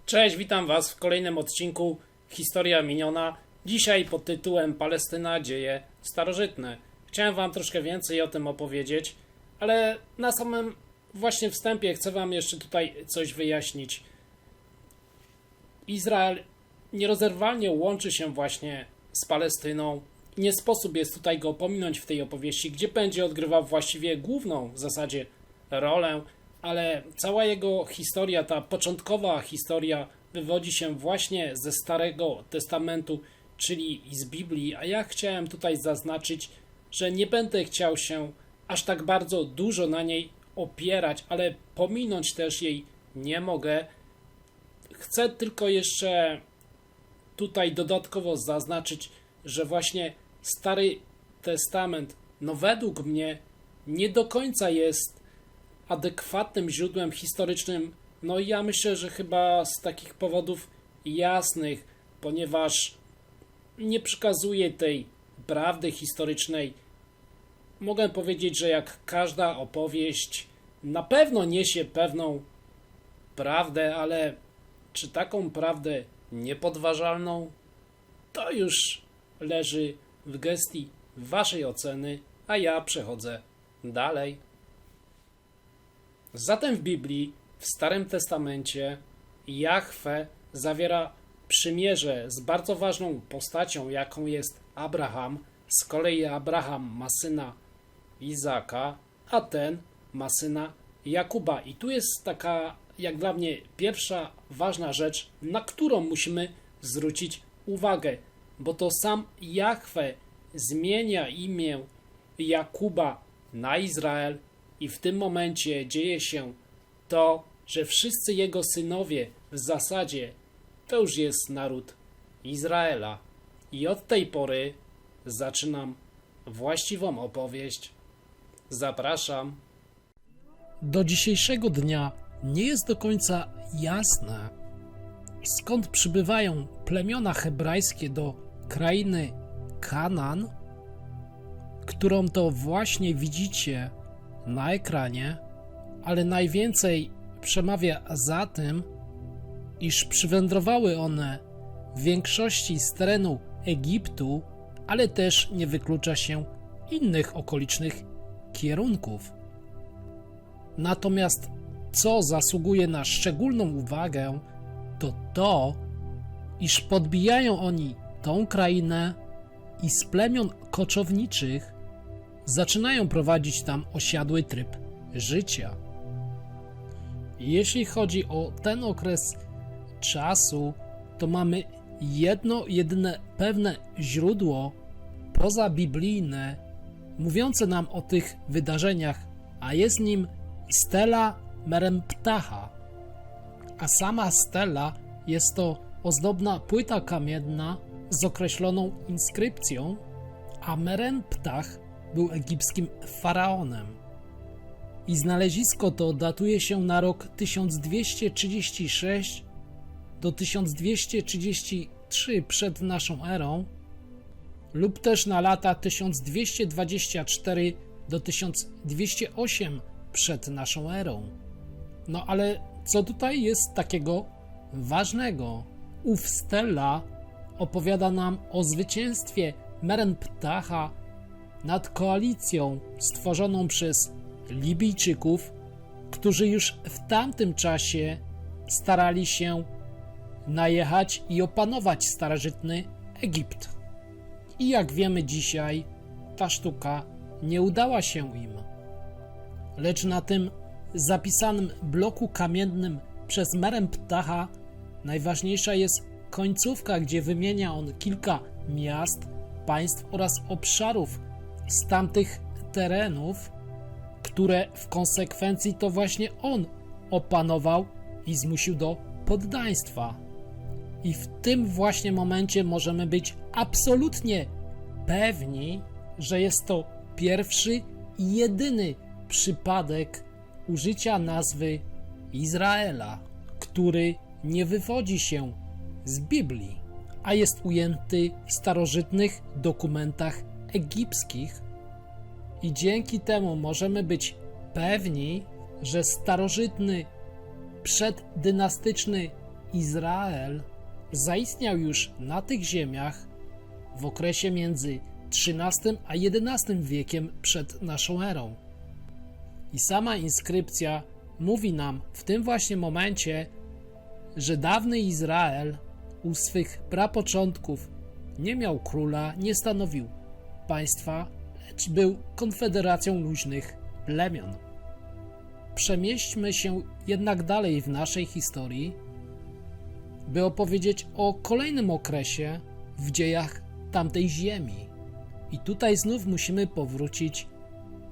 Cześć, witam Was w kolejnym odcinku Historia Miniona. Dzisiaj pod tytułem Palestyna, dzieje starożytne. Chciałem Wam troszkę więcej o tym opowiedzieć, ale na samym właśnie wstępie chcę Wam jeszcze tutaj coś wyjaśnić. Izrael nierozerwalnie łączy się właśnie z Palestyną. Nie sposób jest tutaj go pominąć w tej opowieści, gdzie będzie odgrywał właściwie główną w zasadzie rolę, ale cała jego historia, ta początkowa historia wywodzi się właśnie ze Starego Testamentu, czyli z Biblii, a ja chciałem tutaj zaznaczyć, że nie będę chciał się aż tak bardzo dużo na niej opierać, ale pominąć też jej nie mogę. Chcę tylko jeszcze tutaj dodatkowo zaznaczyć, że właśnie Stary Testament, według mnie nie do końca jest adekwatnym źródłem historycznym. Ja myślę, że chyba z takich powodów jasnych, ponieważ nie przekazuje tej prawdy historycznej. Mogę powiedzieć, że jak każda opowieść na pewno niesie pewną prawdę, ale czy taką prawdę niepodważalną? To już leży w gestii Waszej oceny, a ja przechodzę dalej. Zatem w Biblii, w Starym Testamencie, Jahwe zawiera przymierze z bardzo ważną postacią, jaką jest Abraham. Z kolei Abraham ma syna Izaka, a ten ma syna Jakuba. I tu jest taka, jak dla mnie, pierwsza ważna rzecz, na którą musimy zwrócić uwagę, bo to sam Jahwe zmienia imię Jakuba na Izrael i w tym momencie dzieje się to, że wszyscy jego synowie w zasadzie to już jest naród Izraela. I od tej pory zaczynam właściwą opowieść. Zapraszam. Do dzisiejszego dnia nie jest do końca jasne, skąd przybywają plemiona hebrajskie do krainy Kanaan, którą to właśnie widzicie na ekranie, ale najwięcej przemawia za tym, iż przywędrowały one w większości z terenu Egiptu, ale też nie wyklucza się innych okolicznych kierunków. Natomiast co zasługuje na szczególną uwagę, to to, iż podbijają oni tą krainę i z plemion koczowniczych zaczynają prowadzić tam osiadły tryb życia. Jeśli chodzi o ten okres czasu, to mamy jedno jedyne pewne źródło pozabiblijne mówiące nam o tych wydarzeniach, a jest nim stela Meremptaha. A sama stela jest to ozdobna płyta kamienna z określoną inskrypcją, a Meremptah był egipskim faraonem. I znalezisko to datuje się na rok 1236 do 1233 przed naszą erą lub też na lata 1224 do 1208 przed naszą erą. Ale co tutaj jest takiego ważnego? Ów stela opowiada nam o zwycięstwie Meremptaha nad koalicją stworzoną przez Libijczyków, którzy już w tamtym czasie starali się najechać i opanować starożytny Egipt. I jak wiemy dzisiaj, ta sztuka nie udała się im. Lecz na tym zapisanym bloku kamiennym przez Meremptaha najważniejsza jest końcówka, gdzie wymienia on kilka miast, państw oraz obszarów z tamtych terenów, które w konsekwencji to właśnie on opanował i zmusił do poddaństwa. I w tym właśnie momencie możemy być absolutnie pewni, że jest to pierwszy i jedyny przypadek użycia nazwy Izraela, który nie wywodzi się z Biblii, a jest ujęty w starożytnych dokumentach egipskich i dzięki temu możemy być pewni, że starożytny, przeddynastyczny Izrael zaistniał już na tych ziemiach w okresie między XIII a XI wiekiem przed naszą erą. I sama inskrypcja mówi nam w tym właśnie momencie, że dawny Izrael u swych prapoczątków nie miał króla, nie stanowił państwa, lecz był konfederacją luźnych plemion. Przemieśćmy się jednak dalej w naszej historii, by opowiedzieć o kolejnym okresie w dziejach tamtej ziemi. I tutaj znów musimy powrócić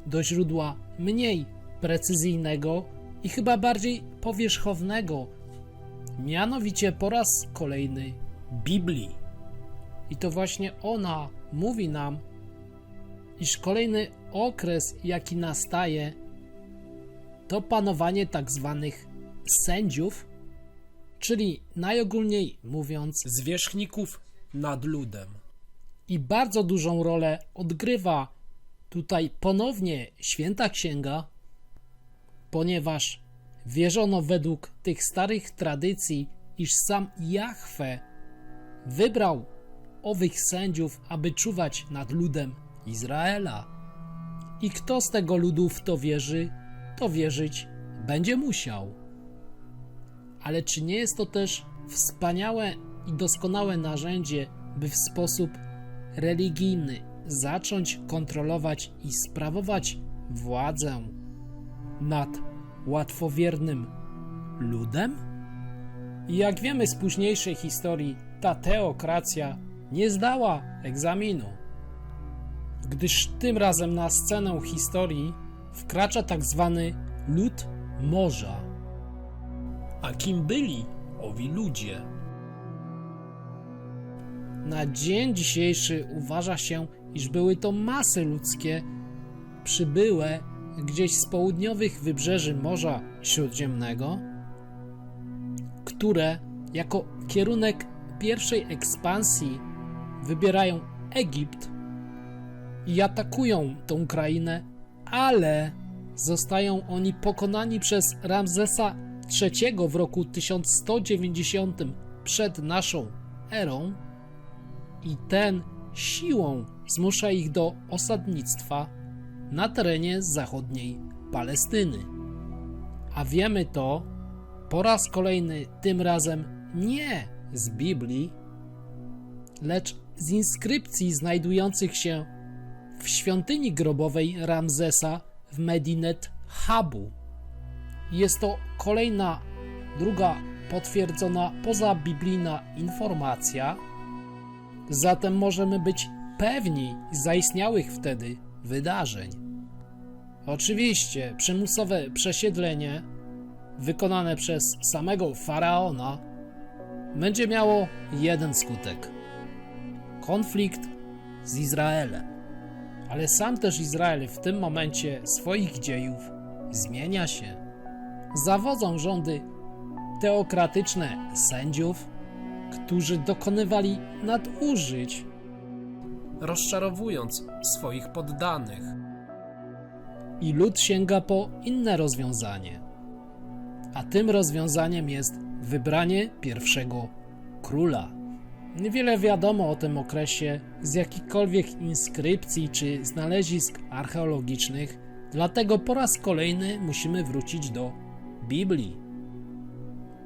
do źródła mniej precyzyjnego i chyba bardziej powierzchownego, mianowicie po raz kolejny Biblii. I to właśnie ona mówi nam, iż kolejny okres, jaki nastaje, to panowanie tak zwanych sędziów, czyli najogólniej mówiąc zwierzchników nad ludem. I bardzo dużą rolę odgrywa tutaj ponownie Święta Księga, ponieważ wierzono według tych starych tradycji, iż sam Jahwe wybrał owych sędziów, aby czuwać nad ludem Izraela. I kto z tego ludu w to wierzy, to wierzyć będzie musiał. Ale czy nie jest to też wspaniałe i doskonałe narzędzie, by w sposób religijny zacząć kontrolować i sprawować władzę nad łatwowiernym ludem? I jak wiemy z późniejszej historii, ta teokracja nie zdała egzaminu, gdyż tym razem na scenę historii wkracza tak zwany lud morza. A kim byli owi ludzie? Na dzień dzisiejszy uważa się, iż były to masy ludzkie przybyłe gdzieś z południowych wybrzeży Morza Śródziemnego, które jako kierunek pierwszej ekspansji wybierają Egipt i atakują tą krainę, ale zostają oni pokonani przez Ramzesa III w roku 1190 przed naszą erą i ten siłą zmusza ich do osadnictwa na terenie zachodniej Palestyny. A wiemy to po raz kolejny, tym razem nie z Biblii, lecz z inskrypcji znajdujących się w świątyni grobowej Ramzesa w Medinet Habu. Jest to kolejna, druga potwierdzona pozabiblijna informacja, zatem możemy być pewni zaistniałych wtedy wydarzeń. Oczywiście przymusowe przesiedlenie wykonane przez samego faraona będzie miało jeden skutek: konflikt z Izraelem. Ale sam też Izrael w tym momencie swoich dziejów zmienia się. Zawodzą rządy teokratyczne sędziów, którzy dokonywali nadużyć, rozczarowując swoich poddanych. i lud sięga po inne rozwiązanie. A tym rozwiązaniem jest wybranie pierwszego króla. Niewiele wiadomo o tym okresie z jakichkolwiek inskrypcji czy znalezisk archeologicznych, dlatego po raz kolejny musimy wrócić do Biblii.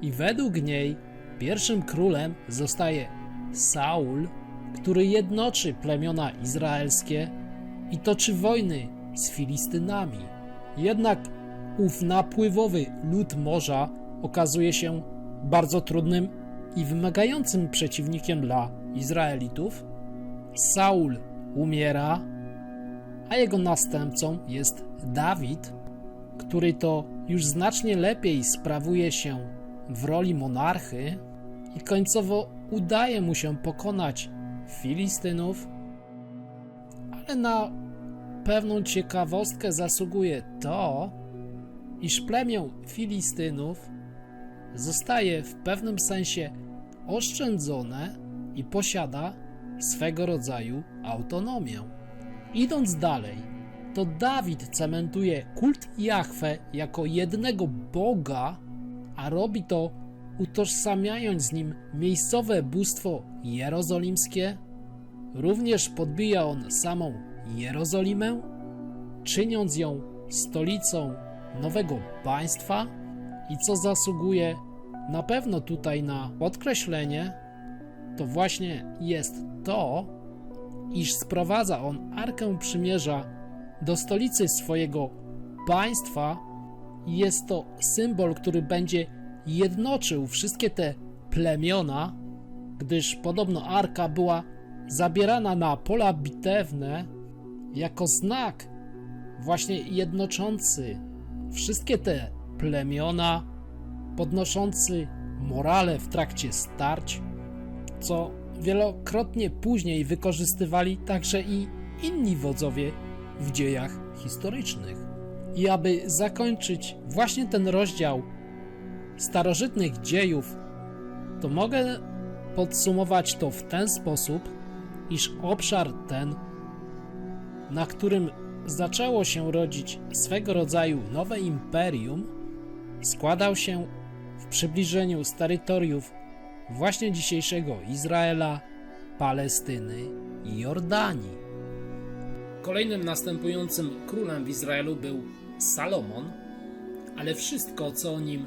I według niej pierwszym królem zostaje Saul, który jednoczy plemiona izraelskie i toczy wojny z Filistynami. Jednak ów napływowy lud morza okazuje się bardzo trudnym i wymagającym przeciwnikiem dla Izraelitów. Saul umiera, a jego następcą jest Dawid, który to już znacznie lepiej sprawuje się w roli monarchy i końcowo udaje mu się pokonać Filistynów, ale na pewną ciekawostkę zasługuje to, iż plemię Filistynów zostaje w pewnym sensie oszczędzone i posiada swego rodzaju autonomię. Idąc dalej, to Dawid cementuje kult Jahwe jako jednego Boga, a robi to utożsamiając z nim miejscowe bóstwo jerozolimskie, również podbija on samą Jerozolimę, czyniąc ją stolicą nowego państwa i co zasługuje na pewno tutaj na podkreślenie, to właśnie jest to, iż sprowadza on Arkę Przymierza do stolicy swojego państwa i jest to symbol, który będzie jednoczył wszystkie te plemiona, gdyż podobno Arka była zabierana na pola bitewne jako znak właśnie jednoczący wszystkie te plemiona, podnoszący morale w trakcie starć, co wielokrotnie później wykorzystywali także i inni wodzowie w dziejach historycznych. I aby zakończyć właśnie ten rozdział starożytnych dziejów, to mogę podsumować to w ten sposób, iż obszar ten, na którym zaczęło się rodzić swego rodzaju nowe imperium, składał się w przybliżeniu z terytoriów właśnie dzisiejszego Izraela, Palestyny i Jordanii. Kolejnym następującym królem w Izraelu był Salomon, ale wszystko, co o nim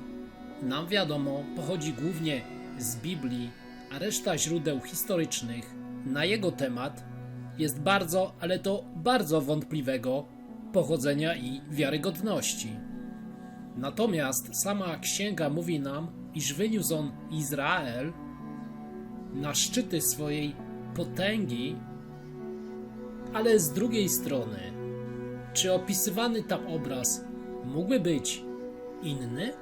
nam wiadomo, pochodzi głównie z Biblii, a reszta źródeł historycznych na jego temat jest bardzo, ale to bardzo wątpliwego pochodzenia i wiarygodności. Natomiast sama księga mówi nam, iż wyniósł on Izrael na szczyty swojej potęgi, ale z drugiej strony, czy opisywany tam obraz mógłby być inny?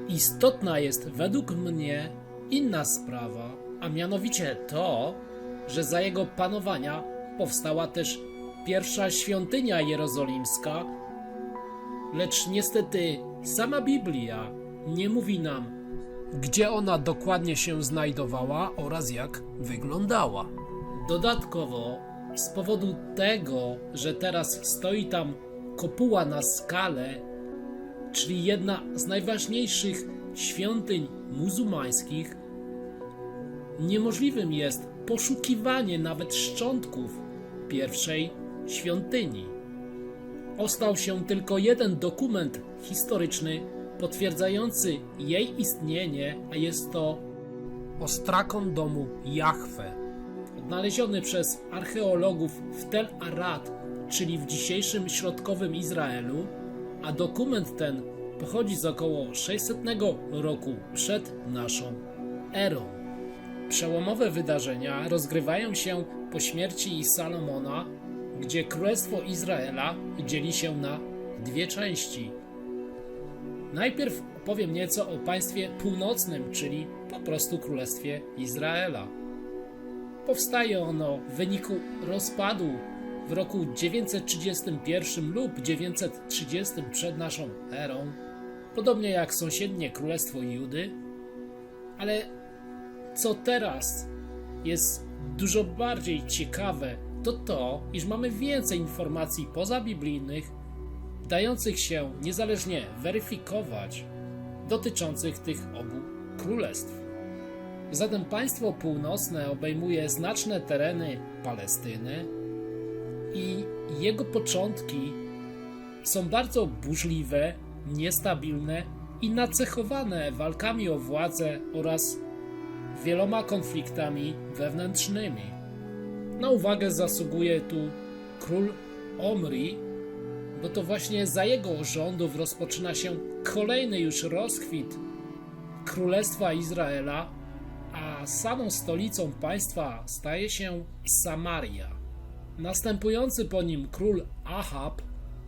Istotna jest według mnie inna sprawa, a mianowicie to, że za jego panowania powstała też pierwsza świątynia jerozolimska, lecz niestety sama Biblia nie mówi nam, Gdzie ona dokładnie się znajdowała oraz jak wyglądała. Dodatkowo, z powodu tego, że teraz stoi tam kopuła na skale, czyli jedna z najważniejszych świątyń muzułmańskich, niemożliwym jest poszukiwanie nawet szczątków pierwszej świątyni. Ostał się tylko jeden dokument historyczny potwierdzający jej istnienie, a jest to Ostrakon domu Jahwe. odnaleziony przez archeologów w Tel Arad, czyli w dzisiejszym środkowym Izraelu, a dokument ten pochodzi z około 600 roku przed naszą erą. Przełomowe wydarzenia rozgrywają się po śmierci Salomona, gdzie Królestwo Izraela dzieli się na dwie części. Najpierw opowiem nieco o państwie północnym, czyli po prostu Królestwie Izraela. Powstaje ono w wyniku rozpadu w roku 931 lub 930 przed naszą erą, podobnie jak sąsiednie Królestwo Judy, ale co teraz jest dużo bardziej ciekawe, to to, iż mamy więcej informacji pozabiblijnych, dających się niezależnie weryfikować, dotyczących tych obu królestw. Zatem państwo północne obejmuje znaczne tereny Palestyny i jego początki są bardzo burzliwe, niestabilne i nacechowane walkami o władzę oraz wieloma konfliktami wewnętrznymi. Na uwagę zasługuje tu król Omri, bo to właśnie za jego rządów rozpoczyna się kolejny już rozkwit Królestwa Izraela, a samą stolicą państwa staje się Samaria. Następujący po nim król Ahab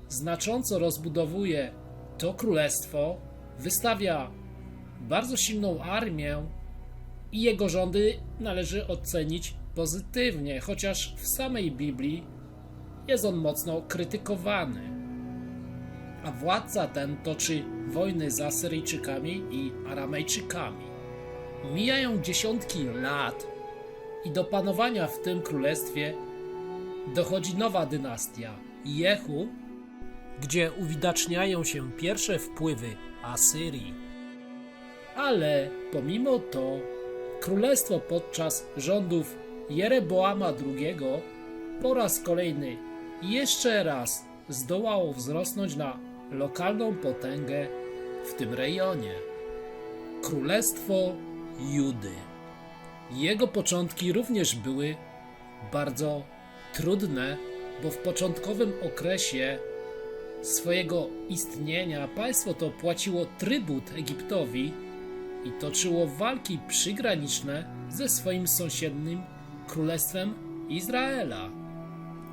znacząco rozbudowuje to królestwo, wystawia bardzo silną armię i jego rządy należy ocenić pozytywnie, chociaż w samej Biblii jest on mocno krytykowany. A władca ten toczy wojny z Asyryjczykami i Aramejczykami. Mijają dziesiątki lat i do panowania w tym królestwie dochodzi nowa dynastia Jehu, Gdzie uwidaczniają się pierwsze wpływy Asyrii. Ale pomimo to królestwo podczas rządów Jeroboama II po raz kolejny jeszcze raz zdołało wzrosnąć na lokalną potęgę w tym rejonie. Królestwo Judy. Jego początki również były bardzo trudne, bo w początkowym okresie swojego istnienia państwo to płaciło trybut Egiptowi i toczyło walki przygraniczne ze swoim sąsiednim królestwem Izraela.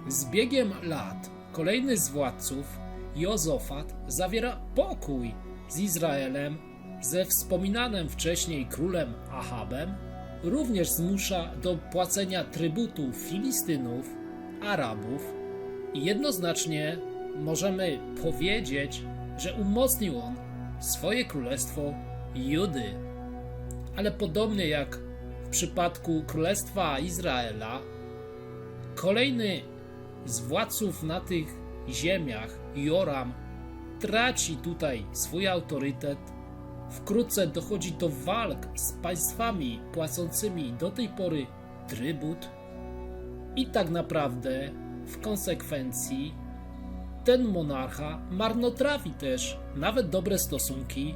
Z biegiem lat kolejny z władców, Jozafat, zawiera pokój z Izraelem, ze wspominanym wcześniej królem Ahabem, również zmusza do płacenia trybutu Filistynów, Arabów i jednoznacznie możemy powiedzieć, że umocnił on swoje królestwo Judy. Ale podobnie jak w przypadku królestwa Izraela, kolejny z władców na tych ziemiach, Joram, traci tutaj swój autorytet. Wkrótce dochodzi do walk z państwami płacącymi do tej pory trybut i tak naprawdę w konsekwencji ten monarcha marnotrawi też nawet dobre stosunki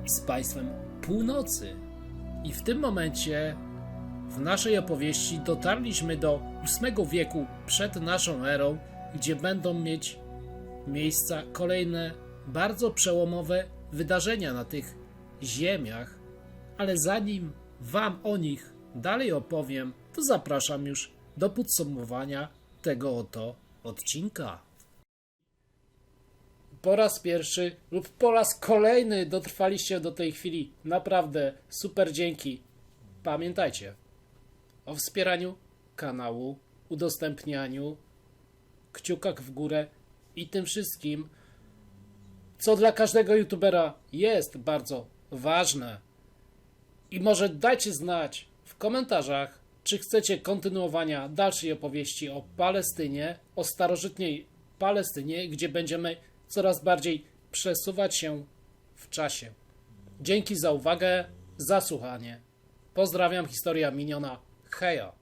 z państwem północy. I w tym momencie w naszej opowieści dotarliśmy do VIII wieku przed naszą erą, gdzie będą mieć miejsca kolejne bardzo przełomowe wydarzenia na tych ziemiach, ale zanim wam o nich dalej opowiem, to zapraszam już do podsumowania tego oto odcinka. Po raz pierwszy lub po raz kolejny dotrwaliście do tej chwili. Naprawdę super dzięki. Pamiętajcie o wspieraniu kanału, udostępnianiu, kciukach w górę i tym wszystkim, co dla każdego youtubera jest bardzo ważne. I może dajcie znać w komentarzach, czy chcecie kontynuowania dalszej opowieści o Palestynie, o starożytnej Palestynie, gdzie będziemy coraz bardziej przesuwać się w czasie. Dzięki za uwagę, za słuchanie. Pozdrawiam, historia miniona. Hejo!